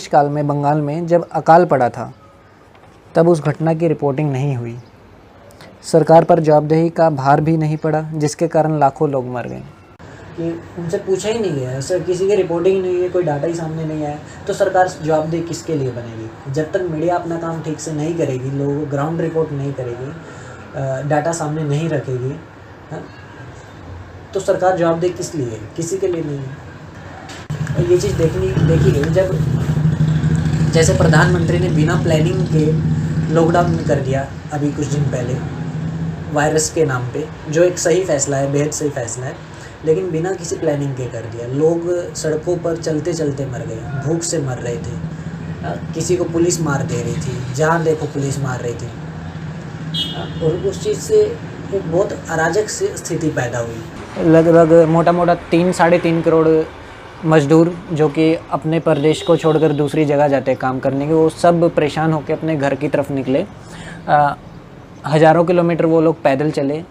काल में बंगाल में जब अकाल पड़ा था तब उस घटना की रिपोर्टिंग नहीं हुई, सरकार पर जवाबदेही का भार भी नहीं पड़ा, जिसके कारण लाखों लोग मर गए। कि उनसे पूछा ही नहीं गया, सर किसी की रिपोर्टिंग ही नहीं है, कोई डाटा ही सामने नहीं आया, तो सरकार जवाबदेह किसके लिए बनेगी? जब तक मीडिया अपना काम ठीक से नहीं करेगी, लोग ग्राउंड रिपोर्ट नहीं करेगी, डाटा सामने नहीं रखेगी, हाँ, तो सरकार जवाबदेह किस लिए है? किसी के लिए नहीं है। और ये चीज़ देखी गई जब जैसे प्रधानमंत्री ने बिना प्लानिंग के लॉकडाउन कर दिया अभी कुछ दिन पहले वायरस के नाम पे, जो एक सही फैसला है, बेहद सही फैसला है, लेकिन बिना किसी प्लानिंग के कर दिया। लोग सड़कों पर चलते चलते मर गए, भूख से मर रहे थे, किसी को पुलिस मार दे रही थी, जहाँ देखो पुलिस मार रही थी, और उस चीज़ से एक बहुत अराजक स्थिति पैदा हुई। लगभग मोटा मोटा 3-3.5 करोड़ मज़दूर जो कि अपने प्रदेश को छोड़कर दूसरी जगह जाते हैं काम करने के, वो सब परेशान होकर अपने घर की तरफ निकले। हज़ारों किलोमीटर वो लोग पैदल चले,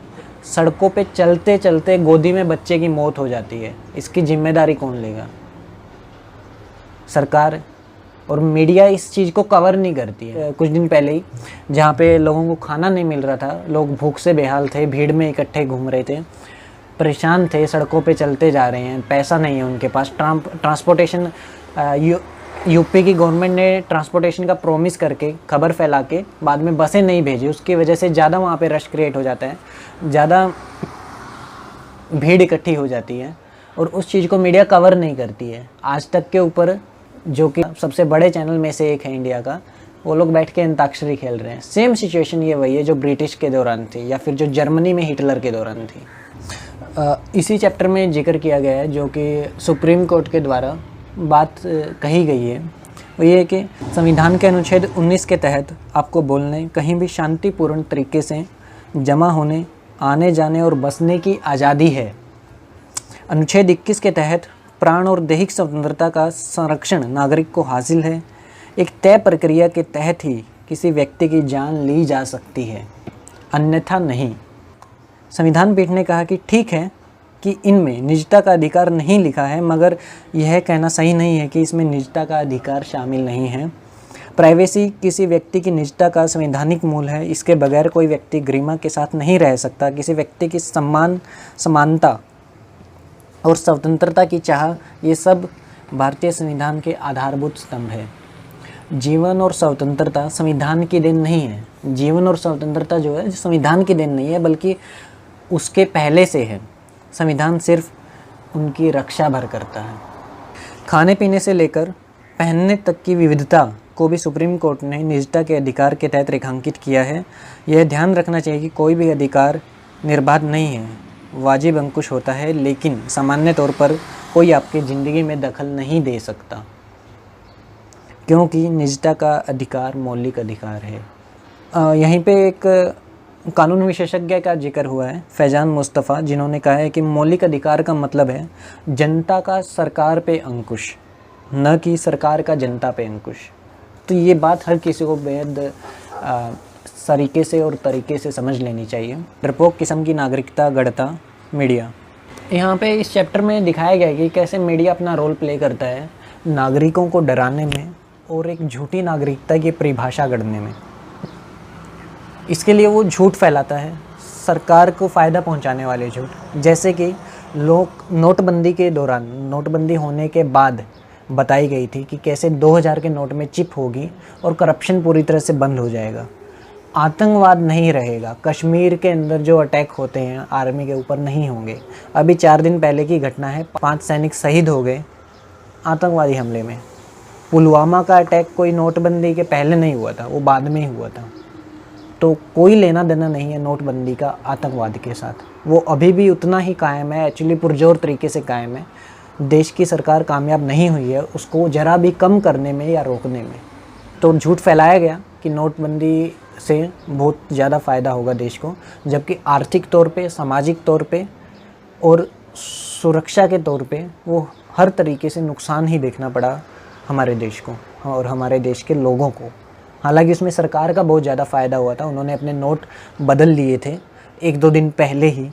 सड़कों पे चलते चलते गोदी में बच्चे की मौत हो जाती है। इसकी जिम्मेदारी कौन लेगा? सरकार और मीडिया इस चीज़ को कवर नहीं करती है। कुछ दिन पहले ही जहाँ पे लोगों को खाना नहीं मिल रहा था, लोग भूख से बेहाल थे, भीड़ में इकट्ठे घूम रहे थे, परेशान थे, सड़कों पे चलते जा रहे हैं, पैसा नहीं है उनके पास। ट्रांसपोर्टेशन यूपी की गवर्नमेंट ने ट्रांसपोर्टेशन का प्रॉमिस करके खबर फैला के बाद में बसें नहीं भेजी, उसकी वजह से ज़्यादा वहाँ पे रश क्रिएट हो जाता है, ज़्यादा भीड़ इकट्ठी हो जाती है, और उस चीज़ को मीडिया कवर नहीं करती है। आज तक के ऊपर, जो कि सबसे बड़े चैनल में से एक है इंडिया का, वो लोग बैठ के अंताक्षरी खेल रहे हैं। सेम सिचुएशन ये वही है जो ब्रिटिश के दौरान थी, या फिर जो जर्मनी में हिटलर के दौरान थी। इसी चैप्टर में जिक्र किया गया है, जो कि सुप्रीम कोर्ट के द्वारा बात कही गई है, वो ये है कि संविधान के अनुच्छेद 19 के तहत आपको बोलने, कहीं भी शांतिपूर्ण तरीके से जमा होने, आने जाने और बसने की आज़ादी है। अनुच्छेद 21 के तहत प्राण और दैहिक स्वतंत्रता का संरक्षण नागरिक को हासिल है। एक तय प्रक्रिया के तहत ही किसी व्यक्ति की जान ली जा सकती है, अन्यथा नहीं। संविधान पीठ ने कहा कि ठीक है कि इनमें निजता का अधिकार नहीं लिखा है, मगर यह कहना सही नहीं है कि इसमें निजता का अधिकार शामिल नहीं है। प्राइवेसी किसी व्यक्ति की निजता का संवैधानिक मूल है। इसके बगैर कोई व्यक्ति गरिमा के साथ नहीं रह सकता। किसी व्यक्ति की सम्मान, समानता और स्वतंत्रता की चाह, ये सब भारतीय संविधान के आधारभूत स्तंभ है। जीवन और स्वतंत्रता संविधान की देन नहीं है। जीवन और स्वतंत्रता जो है संविधान की देन नहीं है, बल्कि उसके पहले से है। संविधान सिर्फ उनकी रक्षा भर करता है। खाने पीने से लेकर पहनने तक की विविधता को भी सुप्रीम कोर्ट ने निजता के अधिकार के तहत रेखांकित किया है। यह ध्यान रखना चाहिए कि कोई भी अधिकार निर्बाध नहीं है, वाजिब अंकुश होता है, लेकिन सामान्य तौर पर कोई आपकी ज़िंदगी में दखल नहीं दे सकता, क्योंकि निजता का अधिकार मौलिक अधिकार है। यहीं पे एक कानून विशेषज्ञ का जिक्र हुआ है, फैजान मुस्तफ़ा, जिन्होंने कहा है कि मौलिक अधिकार का मतलब है जनता का सरकार पे अंकुश, न कि सरकार का जनता पे अंकुश। तो ये बात हर किसी को बेहद सरीके से और तरीके से समझ लेनी चाहिए। डरपोक किस्म की नागरिकता गढ़ता मीडिया। यहाँ पे इस चैप्टर में दिखाया गया है कि कैसे मीडिया अपना रोल प्ले करता है नागरिकों को डराने में और एक झूठी नागरिकता की परिभाषा गढ़ने में। इसके लिए वो झूठ फैलाता है, सरकार को फ़ायदा पहुंचाने वाले झूठ। जैसे कि लोग नोटबंदी के दौरान, नोटबंदी होने के बाद बताई गई थी कि कैसे 2000 के नोट में चिप होगी और करप्शन पूरी तरह से बंद हो जाएगा, आतंकवाद नहीं रहेगा, कश्मीर के अंदर जो अटैक होते हैं आर्मी के ऊपर नहीं होंगे। अभी 4 दिन पहले की घटना है, 5 सैनिक शहीद हो गए आतंकवादी हमले में। पुलवामा का अटैक कोई नोटबंदी के पहले नहीं हुआ था, वो बाद में ही हुआ था। तो कोई लेना देना नहीं है नोटबंदी का आतंकवाद के साथ। वो अभी भी उतना ही कायम है, एक्चुअली पुरजोर तरीके से कायम है। देश की सरकार कामयाब नहीं हुई है उसको ज़रा भी कम करने में या रोकने में। तो झूठ फैलाया गया कि नोटबंदी से बहुत ज़्यादा फ़ायदा होगा देश को, जबकि आर्थिक तौर पे, सामाजिक तौर पे और सुरक्षा के तौर पे वो हर तरीके से नुकसान ही देखना पड़ा हमारे देश को और हमारे देश के लोगों को। हालांकि उसमें सरकार का बहुत ज़्यादा फ़ायदा हुआ था, उन्होंने अपने नोट बदल लिए थे 1-2 दिन पहले ही।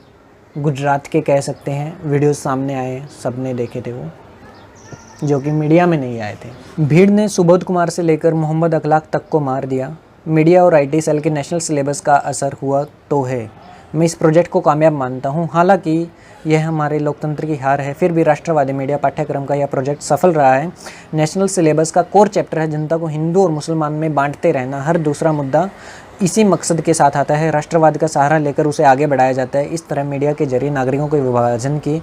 गुजरात के कह सकते हैं वीडियोस सामने आए, सबने देखे थे वो, जो कि मीडिया में नहीं आए थे। भीड़ ने सुबोध कुमार से लेकर मोहम्मद अखलाक तक को मार दिया। मीडिया और IT सेल के नेशनल सिलेबस का असर हुआ तो है। मैं इस प्रोजेक्ट को कामयाब मानता हूँ। हालांकि यह हमारे लोकतंत्र की हार है, फिर भी राष्ट्रवादी मीडिया पाठ्यक्रम का यह प्रोजेक्ट सफल रहा है। नेशनल सिलेबस का कोर चैप्टर है जनता को हिंदू और मुसलमान में बांटते रहना। हर दूसरा मुद्दा इसी मकसद के साथ आता है, राष्ट्रवाद का सहारा लेकर उसे आगे बढ़ाया जाता है। इस तरह मीडिया के जरिए नागरिकों के विभाजन की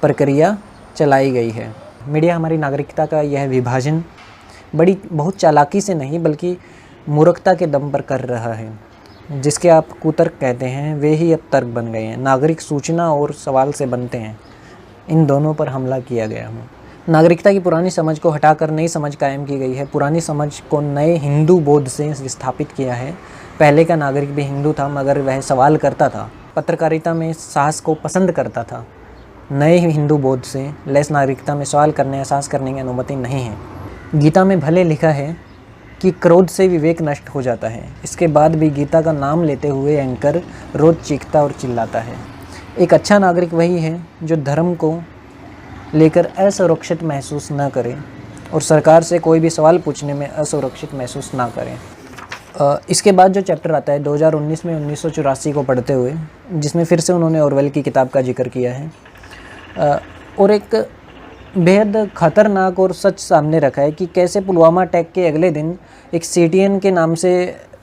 प्रक्रिया चलाई गई है। मीडिया हमारी नागरिकता का यह विभाजन बहुत चालाकी से नहीं बल्कि मूर्खता के दम पर कर रहा है। जिसके आप कुतर्क कहते हैं वे ही अब तर्क बन गए हैं। नागरिक सूचना और सवाल से बनते हैं, इन दोनों पर हमला किया गया है। नागरिकता की पुरानी समझ को हटाकर नई समझ कायम की गई है। पुरानी समझ को नए हिंदू बोध से विस्थापित किया है। पहले का नागरिक भी हिंदू था मगर वह सवाल करता था, पत्रकारिता में साहस को पसंद करता था। नए हिंदू बोध से लैस नागरिकता में सवाल करने या साहस करने की अनुमति नहीं है। गीता में भले लिखा है कि क्रोध से विवेक नष्ट हो जाता है, इसके बाद भी गीता का नाम लेते हुए एंकर रोज़ चीखता और चिल्लाता है। एक अच्छा नागरिक वही है जो धर्म को लेकर असुरक्षित महसूस न करे और सरकार से कोई भी सवाल पूछने में असुरक्षित महसूस ना करें। इसके बाद जो चैप्टर आता है 2019 में 1984 को पढ़ते हुए, जिसमें फिर से उन्होंने ऑरवेल की किताब का जिक्र किया है और एक बेहद ख़तरनाक और सच सामने रखा है कि कैसे पुलवामा अटैक के अगले दिन एक CTN के नाम से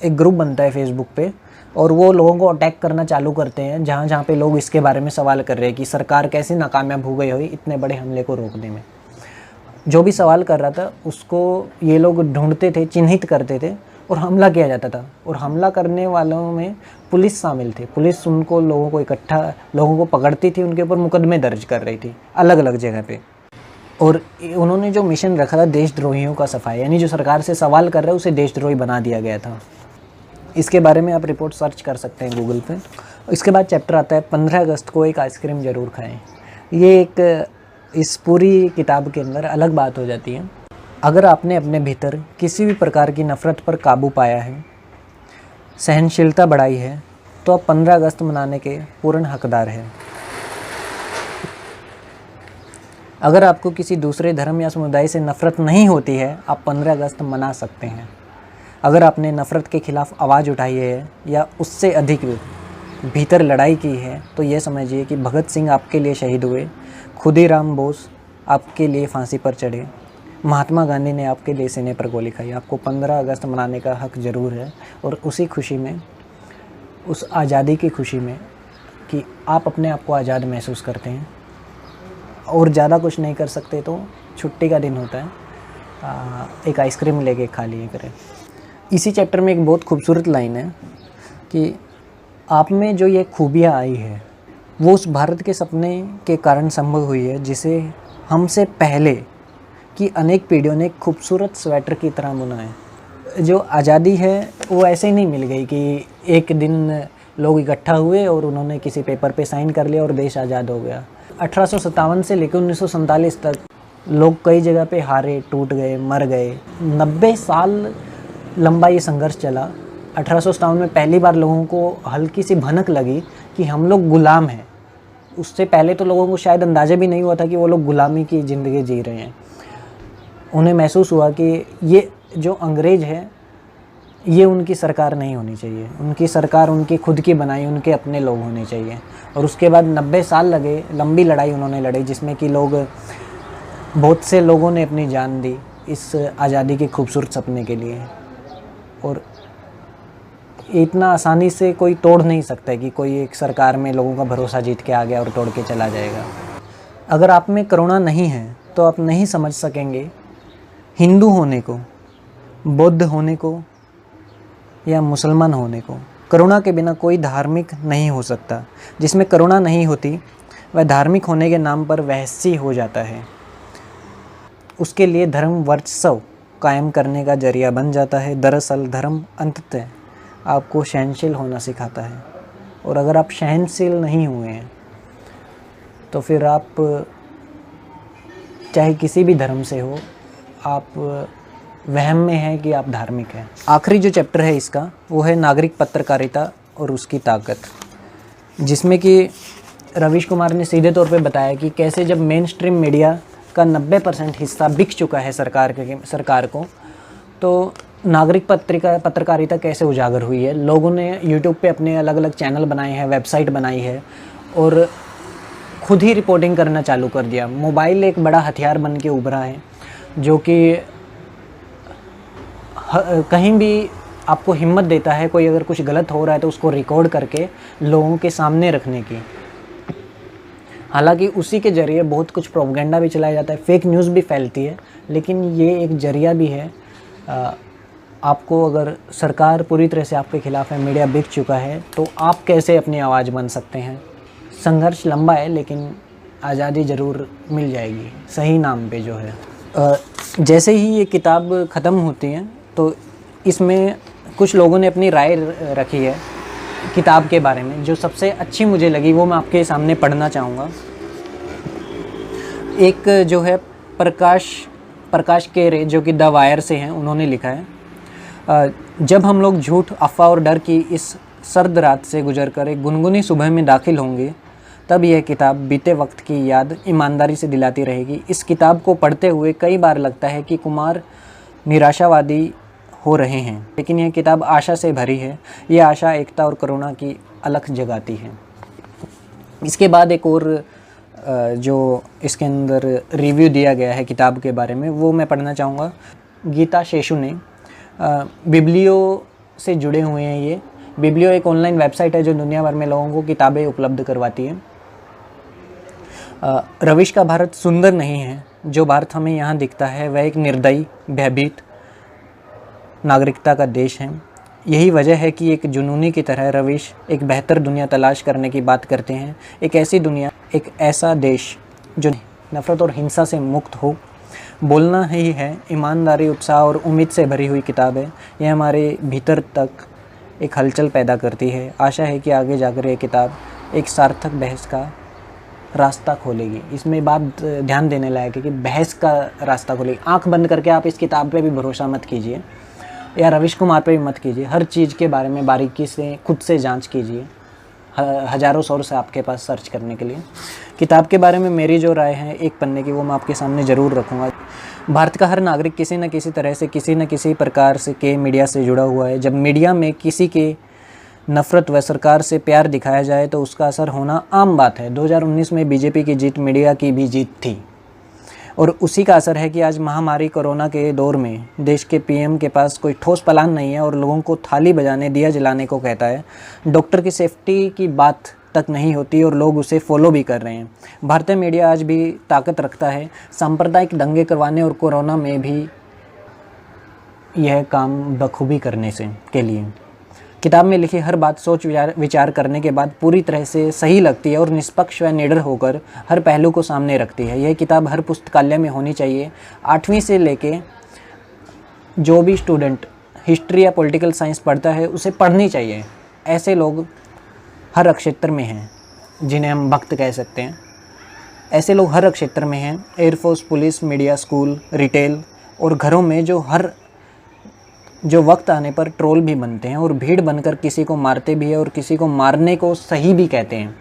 एक ग्रुप बनता है फेसबुक पे और वो लोगों को अटैक करना चालू करते हैं जहाँ जहाँ पे लोग इसके बारे में सवाल कर रहे हैं कि सरकार कैसे नाकामयाब हो गई हुई इतने बड़े हमले को रोकने में। जो भी सवाल कर रहा था उसको ये लोग ढूंढते थे, चिन्हित करते थे और हमला किया जाता था। और हमला करने वालों में पुलिस शामिल थे। पुलिस उनको लोगों को पकड़ती थी, उनके ऊपर मुकदमे दर्ज कर रही थी अलग अलग जगह पे। और उन्होंने जो मिशन रखा था देशद्रोहियों का सफाई, यानी जो सरकार से सवाल कर रहा है उसे देशद्रोही बना दिया गया था। इसके बारे में आप रिपोर्ट सर्च कर सकते हैं गूगल पे। इसके बाद चैप्टर आता है 15 अगस्त को एक आइसक्रीम ज़रूर खाएं। ये एक इस पूरी किताब के अंदर अलग बात हो जाती है। अगर आपने अपने भीतर किसी भी प्रकार की नफ़रत पर काबू पाया है, सहनशीलता बढ़ाई है, तो आप 15 अगस्त मनाने के पूर्ण हकदार हैं। अगर आपको किसी दूसरे धर्म या समुदाय से नफ़रत नहीं होती है, आप 15 अगस्त मना सकते हैं। अगर आपने नफ़रत के ख़िलाफ़ आवाज़ उठाई है या उससे अधिक भीतर लड़ाई की है, तो ये समझिए कि भगत सिंह आपके लिए शहीद हुए, खुदीराम बोस आपके लिए फांसी पर चढ़े, महात्मा गांधी ने आपके लिए सीने पर गोली खाई। आपको 15 अगस्त मनाने का हक ज़रूर है और उसी खुशी में, उस आज़ादी की खुशी में कि आप अपने आप को आज़ाद महसूस करते हैं और ज़्यादा कुछ नहीं कर सकते तो छुट्टी का दिन होता है, एक आइसक्रीम लेके खा लिए करें। इसी चैप्टर में एक बहुत खूबसूरत लाइन है कि आप में जो ये खूबियाँ आई है वो उस भारत के सपने के कारण संभव हुई है जिसे हमसे पहले की अनेक पीढ़ियों ने खूबसूरत स्वेटर की तरह बुना है। जो आज़ादी है वो ऐसे ही नहीं मिल गई कि एक दिन लोग इकट्ठा हुए और उन्होंने किसी पेपर पे साइन कर लिया और देश आज़ाद हो गया। 1857 से लेकर 1947 तक लोग कई जगह पे हारे, टूट गए, मर गए। 90 साल लंबा ये संघर्ष चला। 1857 में पहली बार लोगों को हल्की सी भनक लगी कि हम लोग गुलाम हैं। उससे पहले तो लोगों को शायद अंदाज़ा भी नहीं हुआ था कि वो लोग गुलामी की ज़िंदगी जी रहे हैं। उन्हें महसूस हुआ कि ये जो अंग्रेज़ है ये उनकी सरकार नहीं होनी चाहिए, उनकी सरकार उनकी खुद की बनाई, उनके अपने लोग होने चाहिए। और उसके बाद 90 साल लगे, लंबी लड़ाई उन्होंने लड़ी जिसमें कि बहुत से लोगों ने अपनी जान दी इस आज़ादी के खूबसूरत सपने के लिए। और इतना आसानी से कोई तोड़ नहीं सकता कि कोई एक सरकार में लोगों का भरोसा जीत के आ गया और तोड़ के चला जाएगा। अगर आप में करुणा नहीं है तो आप नहीं समझ सकेंगे हिंदू होने को, बौद्ध होने को या मुसलमान होने को। करुणा के बिना कोई धार्मिक नहीं हो सकता। जिसमें करुणा नहीं होती वह धार्मिक होने के नाम पर वहसी हो जाता है। उसके लिए धर्म वर्चस्व कायम करने का जरिया बन जाता है। दरअसल धर्म अंततः आपको सहनशील होना सिखाता है। और अगर आप सहनशील नहीं हुए हैं तो फिर आप चाहे किसी भी धर्म से हो, आप वहम में है कि आप धार्मिक हैं। आखिरी जो चैप्टर है इसका वो है नागरिक पत्रकारिता और उसकी ताकत, जिसमें कि रवीश कुमार ने सीधे तौर पे बताया कि कैसे जब मेन स्ट्रीम मीडिया का 90% हिस्सा बिक चुका है सरकार को, तो नागरिक पत्रकारिता कैसे उजागर हुई है। लोगों ने यूट्यूब पे अपने अलग अलग चैनल बनाए हैं, वेबसाइट बनाई है और खुद ही रिपोर्टिंग करना चालू कर दिया। मोबाइल एक बड़ा हथियार बन के उभरा है जो कि कहीं भी आपको हिम्मत देता है, कोई अगर कुछ गलत हो रहा है तो उसको रिकॉर्ड करके लोगों के सामने रखने की। हालांकि उसी के ज़रिए बहुत कुछ प्रोपेगेंडा भी चलाया जाता है, फेक न्यूज़ भी फैलती है, लेकिन ये एक ज़रिया भी है। आपको अगर सरकार पूरी तरह से आपके ख़िलाफ़ है, मीडिया बिक चुका है, तो आप कैसे अपनी आवाज़ बन सकते हैं। संघर्ष लंबा है लेकिन आज़ादी ज़रूर मिल जाएगी सही नाम पे जो है। जैसे ही ये किताब ख़त्म होती है तो इसमें कुछ लोगों ने अपनी राय रखी है किताब के बारे में, जो सबसे अच्छी मुझे लगी वो मैं आपके सामने पढ़ना चाहूँगा। एक जो है प्रकाश केरे जो कि द वायर से हैं, उन्होंने लिखा है, जब हम लोग झूठ, अफवाह और डर की इस सर्द रात से गुजरकर एक गुनगुनी सुबह में दाखिल होंगे, तब यह किताब बीते वक्त की याद ईमानदारी से दिलाती रहेगी। इस किताब को पढ़ते हुए कई बार लगता है कि कुमार निराशावादी हो रहे हैं, लेकिन यह किताब आशा से भरी है। यह आशा एकता और करुणा की अलख जगाती है। इसके बाद एक और जो इसके अंदर रिव्यू दिया गया है किताब के बारे में, वो मैं पढ़ना चाहूँगा। गीता शेषु ने बिब्लियो से जुड़े हुए हैं। ये बिब्लियो एक ऑनलाइन वेबसाइट है जो दुनिया भर में लोगों को किताबें उपलब्ध करवाती है। रविश का भारत सुंदर नहीं है। जो भारत हमें यहाँ दिखता है वह एक निर्दयी, भयभीत नागरिकता का देश है। यही वजह है कि एक जुनूनी की तरह रविश एक बेहतर दुनिया तलाश करने की बात करते हैं। एक ऐसी दुनिया, एक ऐसा देश जो नफ़रत और हिंसा से मुक्त हो। बोलना ही है ईमानदारी, उत्साह और उम्मीद से भरी हुई किताब है। यह हमारे भीतर तक एक हलचल पैदा करती है। आशा है कि आगे जाकर यह किताब एक सार्थक बहस का रास्ता खोलेगी। इसमें बात ध्यान देने लायक है कि बहस का रास्ता खोलेगी। आंख बंद करके आप इस किताब पे भी भरोसा मत कीजिए या रविश कुमार पे भी मत कीजिए। हर चीज़ के बारे में बारीकी से खुद से जांच कीजिए। हज़ारों सोर्स है आपके पास सर्च करने के लिए। किताब के बारे में मेरी जो राय है एक पन्ने की, वो मैं आपके सामने ज़रूर रखूँगा। भारत का हर नागरिक किसी न किसी तरह से, किसी न किसी प्रकार से के मीडिया से जुड़ा हुआ है। जब मीडिया में किसी के नफ़रत व सरकार से प्यार दिखाया जाए तो उसका असर होना आम बात है। 2019 में बीजेपी की जीत मीडिया की भी जीत थी और उसी का असर है कि आज महामारी कोरोना के दौर में देश के पीएम के पास कोई ठोस प्लान नहीं है और लोगों को थाली बजाने, दिया जलाने को कहता है। डॉक्टर की सेफ्टी की बात तक नहीं होती और लोग उसे फॉलो भी कर रहे हैं। भारतीय मीडिया आज भी ताकत रखता है सांप्रदायिक दंगे करवाने और कोरोना में भी यह काम बखूबी करने से के लिए। किताब में लिखी हर बात सोच विचार करने के बाद पूरी तरह से सही लगती है और निष्पक्ष व निडर होकर हर पहलू को सामने रखती है। यह किताब हर पुस्तकालय में होनी चाहिए। 8वीं से लेके जो भी स्टूडेंट हिस्ट्री या पॉलिटिकल साइंस पढ़ता है उसे पढ़नी चाहिए। ऐसे लोग हर क्षेत्र में हैं जिन्हें हम भक्त कह सकते हैं। ऐसे लोग हर क्षेत्र में हैं। Air force, police, media, school, retail और घरों में जो वक्त आने पर ट्रोल भी बनते हैं और भीड़ बनकर किसी को मारते भी है और किसी को मारने को सही भी कहते हैं।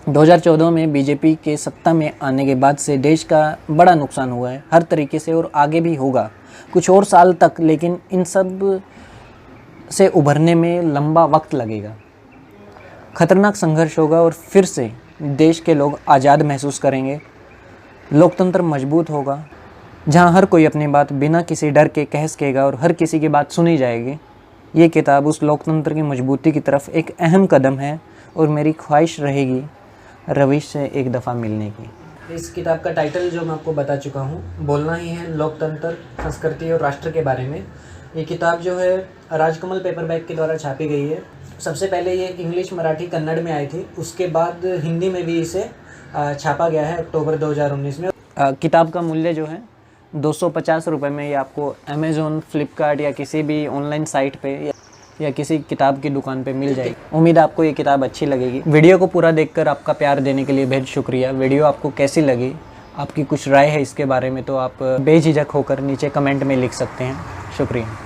2014 में बीजेपी के सत्ता में आने के बाद से देश का बड़ा नुकसान हुआ है हर तरीके से और आगे भी होगा कुछ और साल तक, लेकिन इन सब से उभरने में लंबा वक्त लगेगा। खतरनाक संघर्ष होगा और फिर से देश के लोग आज़ाद महसूस करेंगे। लोकतंत्र मजबूत होगा जहाँ हर कोई अपनी बात बिना किसी डर के कह सकेगा और हर किसी की बात सुनी जाएगी। ये किताब उस लोकतंत्र की मजबूती की तरफ एक अहम कदम है और मेरी ख्वाहिश रहेगी रविश से एक दफ़ा मिलने की। इस किताब का टाइटल जो मैं आपको बता चुका हूँ, बोलना ही है, लोकतंत्र, संस्कृति और राष्ट्र के बारे में। ये किताब जो है राजकमल पेपरबैक के द्वारा छापी गई है। सबसे पहले ये इंग्लिश, मराठी, कन्नड़ में आई थी। उसके बाद हिंदी में भी इसे छापा गया है अक्टूबर 2019 में। किताब का मूल्य जो है 250 रुपये में ये आपको अमेज़ॉन, फ्लिपकार्ट या किसी भी ऑनलाइन साइट पे या किसी किताब की दुकान पे मिल जाएगी। उम्मीद है आपको ये किताब अच्छी लगेगी। वीडियो को पूरा देखकर आपका प्यार देने के लिए बेहद शुक्रिया। वीडियो आपको कैसी लगी, आपकी कुछ राय है इसके बारे में तो आप बेझिझक होकर नीचे कमेंट में लिख सकते हैं। शुक्रिया।